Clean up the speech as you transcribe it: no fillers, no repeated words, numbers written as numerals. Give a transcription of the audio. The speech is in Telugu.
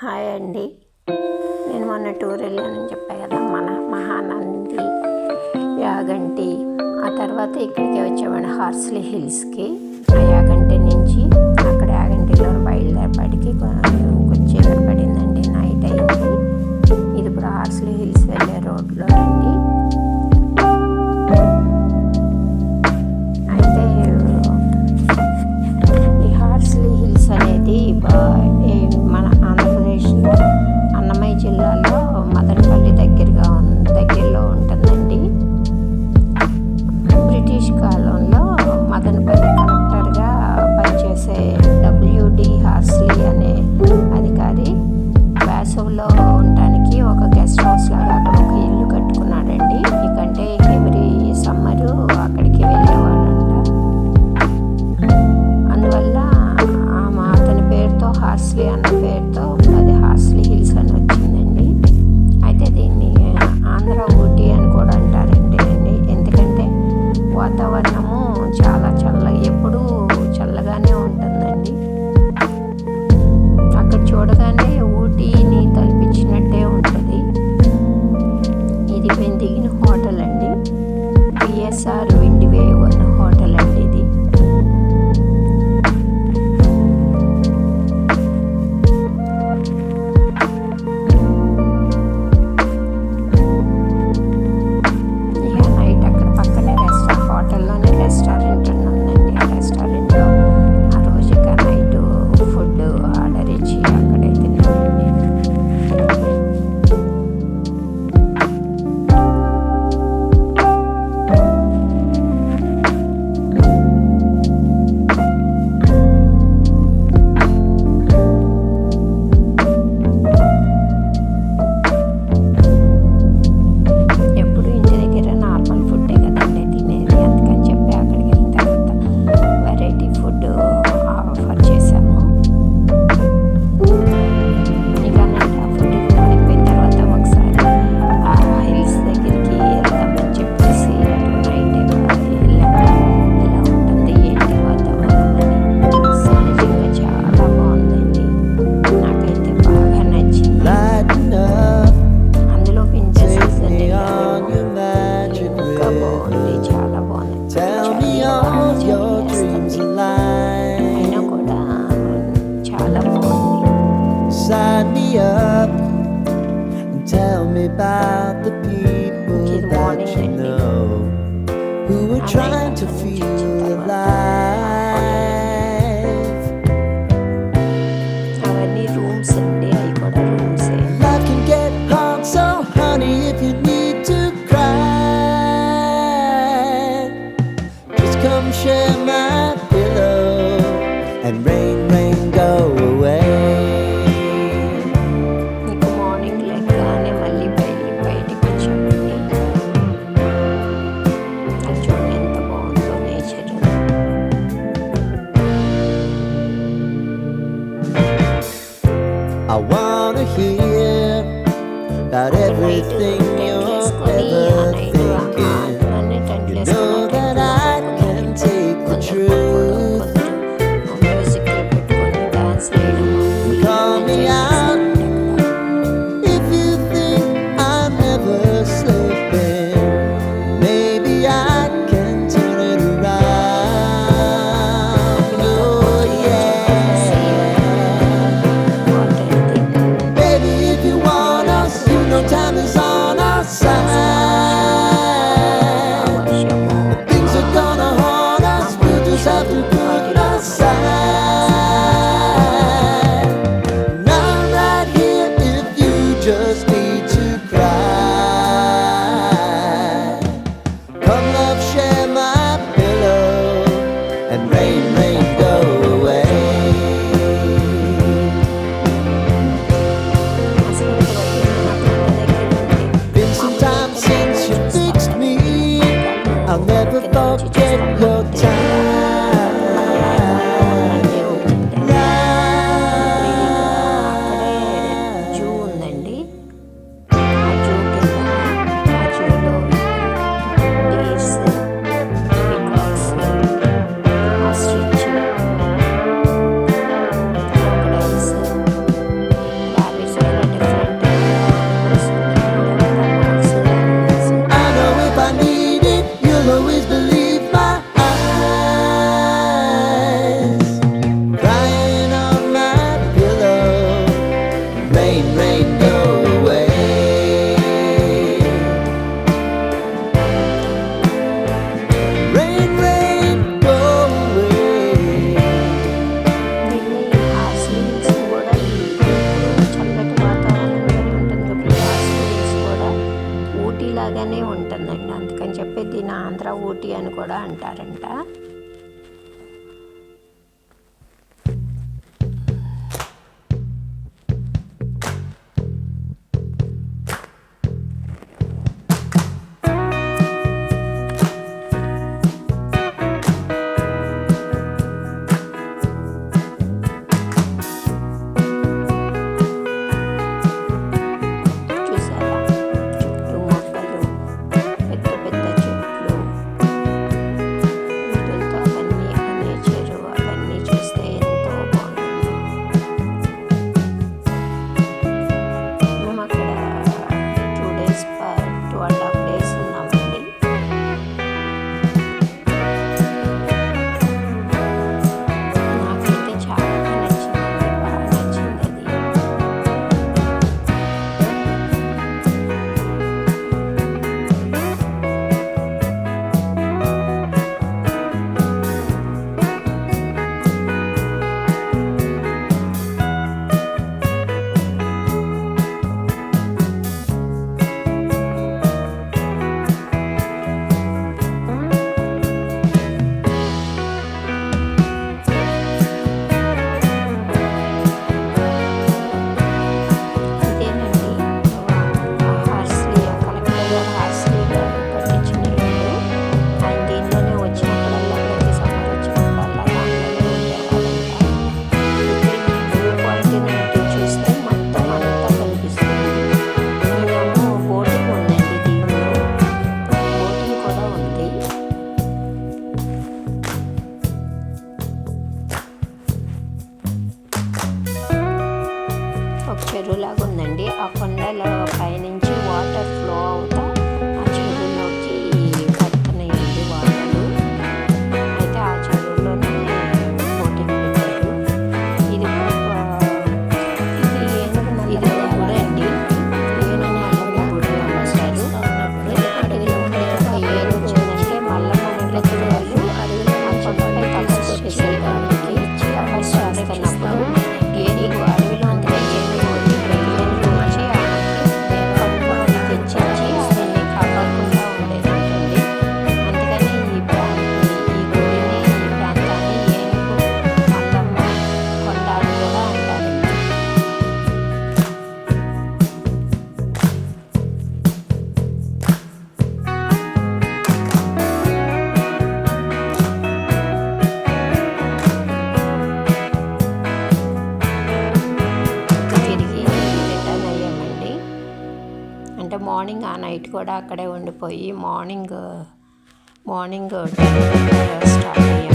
హాయ్ అండి. నేను మొన్న టూర్ వెళ్ళానని చెప్పా కదా, మన మహానంది, యాగంటి. ఆ తర్వాత ఇక్కడికి వచ్చామండి, హార్స్లీ హిల్స్కి. ఆ యాగంటి నుంచి అక్కడ యాగంటిలో బయలుదేరపాటికి కొంచెం చీకటి పడిందండి, నైట్ అయింది. ఇది ఇప్పుడు హార్స్లీ హిల్స్ వెళ్ళే రోడ్లో అండి. అయితే ఈ హార్స్లీ హిల్స్ అనేది మన ఆంధ్రప్రదేశ్లో అన్నమయ్య జిల్లాలో మదనపల్లి దగ్గరలో ఉంటుందండి. బ్రిటిష్ కాలంలో మదనపల్లి కలెక్టర్గా పనిచేసే డబ్ల్యూడి హార్స్లీ అనే అధికారి వేసవిలో ఉండటానికి ఒక గెస్ట్ హౌస్ లాగా అక్కడ ఒక ఇల్లు కట్టుకున్నాడండి. ఎందుకంటే ఎవ్రీ సమ్మరు అక్కడికి వెళ్ళేవాడంట. అందువల్ల అతని పేరుతో హార్స్లీ అన్న పేరుతో అది హార్స్లీ హిల్స్ అని వచ్చిందండి. అయితే దీన్ని ఆంధ్ర ఊటీ అని కూడా అంటారండి. ఎందుకంటే వాతావరణము చాలా ఎప్పుడూ చల్లగానే ఉంటుందండి. అక్కడ చూడగానే ఊటీని తలపించినట్టే ఉంటుంది. ఇది మేము దిగిన హోటల్ అండి, పిఎస్ఆర్ విండ్ వేవ్ అన్న హోటల్ అండి ఇది. హోటల్లోనే రెస్టారెంట్ ఉందండి. ఆ రెస్టారెంట్లో ఆ రోజు ఇక నైట్ ఫుడ్ ఆర్డర్ ఇచ్చి అక్కడే తిన్నామండి. ఎప్పుడు ఇంటి దగ్గర నార్మల్ ఫుడ్డే కదండి తినేది. అందుకని చెప్పి అక్కడికి వెళ్ళిన తర్వాత వెరైటీ ఫుడ్ ఆఫర్ చేశాము. ఇక నైట్ ఆ ఫుడ్ అయిపోయిన తర్వాత ఒకసారి ఆ హిల్స్ దగ్గరికి వెళ్దామని చెప్పేసి అటు నైట్ వెళ్ళాము. ఎలా ఉంటుంది ఏంటి వాతావరణం అని సహజంగా చాలా బాగుందండి. నాకైతే బాగా నచ్చింది. అందులో వింటర్ సీజన్ ఇంకా బాగుంది, చాలా బాగుంది. అయినా కూడా చాలా బాగుంది. Sign me up and tell me about the people that you know who are trying to feel alive. అవన్నీ రూమ్స్ అండి, అవి కూడా రూమ్సే. Life can get hard, so honey, if you need to cry, just come share my pillow and rain, go away. నీకు మార్నింగ్ లెగ్గానే మళ్ళీ బయటికి వచ్చామండి. అది చూడండి ఎంత బాగుందో nature. I wanna hear about everything you're ever thinking. You know that I can take the truth. Call me out if you think I'm never slipping. Maybe I can turn it around. Oh yeah. Baby, if you want us, you know time is on our side. Andhra Ooty అని కూడా అంటారంట. చెరువులాగా ఉందండి. ఆ కొండల పైనుంచి వాటర్ ఫ్లో అవుతా ఆ చెరువులోకి పడుతున్నాయండి వాటరు. అయితే ఆ చెరువులోనే బోటింగ్ పెట్టారు. ఇది ఇది గుడి అండి. ఏనని అల్లమ్మ గుడి అంటారు. అడవిలో ఏను వచ్చిందంటే మల్లమ్మ వాళ్ళు ఆ కొండపై తపస్సు చేసేదానికి తపస్సు చేస్తున్నప్పుడు ఏనుగు అడవిలో మార్నింగ్ ఆ నైట్ కూడా అక్కడే ఉండిపోయి మార్నింగ్ స్టార్ట్ అయ్యాం.